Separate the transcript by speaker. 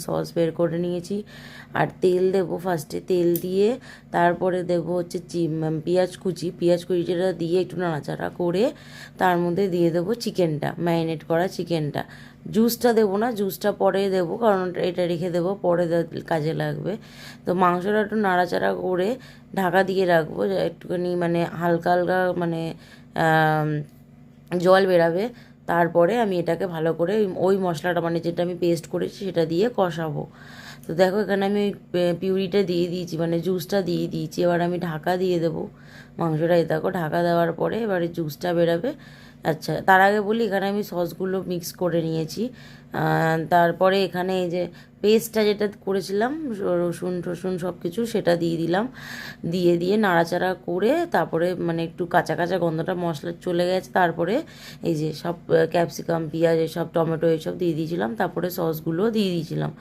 Speaker 1: Sauce বের করে নিয়েছি। আর তেল দেবো, ফার্স্টে তেল দিয়ে তারপরে দেবো হচ্ছে পেঁয়াজ কুচিটা দিয়ে একটু নাড়াচাড়া করে তার মধ্যে দিয়ে দেবো চিকেনটা, ম্যারিনেট করা চিকেনটা। জুসটা দেবো না, জুসটা পরে দেবো, কারণ এটা রেখে দেবো, পরে কাজে লাগবে। তো মাংসটা একটু নাড়াচাড়া করে ঢাকা দিয়ে রাখবো, একটুখানি মানে হালকা হালকা মানে জল বেরাবে। তারপরে আমি এটাকে ভালো করে ওই মশলাটা মানে যেটা আমি পেস্ট করেছি সেটা দিয়ে কষাবো। তো দেখো এখানে আমি ওই পিউরিটা দিয়ে দিয়েছি, মানে জুসটা দিয়ে দিয়েছি। এবার আমি ঢাকা দিয়ে দেবো মাংসটা, এই দেখো ঢাকা দেওয়ার পরে এবারে জুসটা বেরাবে। আচ্ছা, তার আগে বলি এখানে আমি সসগুলো মিক্স করে নিয়েছি। তারপরে এখানে এই যে পেস্টটা যেটা করেছিলাম রসুন টসুন সব কিছু সেটা দিয়ে দিলাম, দিয়ে নাড়াচাড়া করে তারপরে মানে একটু কাঁচা কাঁচা গন্ধটা মশলার চলে গেছে। তারপরে এই যে সব ক্যাপসিকাম পেঁয়াজ এসব টমেটো এসব দিয়ে দিয়েছিলাম, তারপরে সসগুলো দিয়ে দিয়েছিলাম।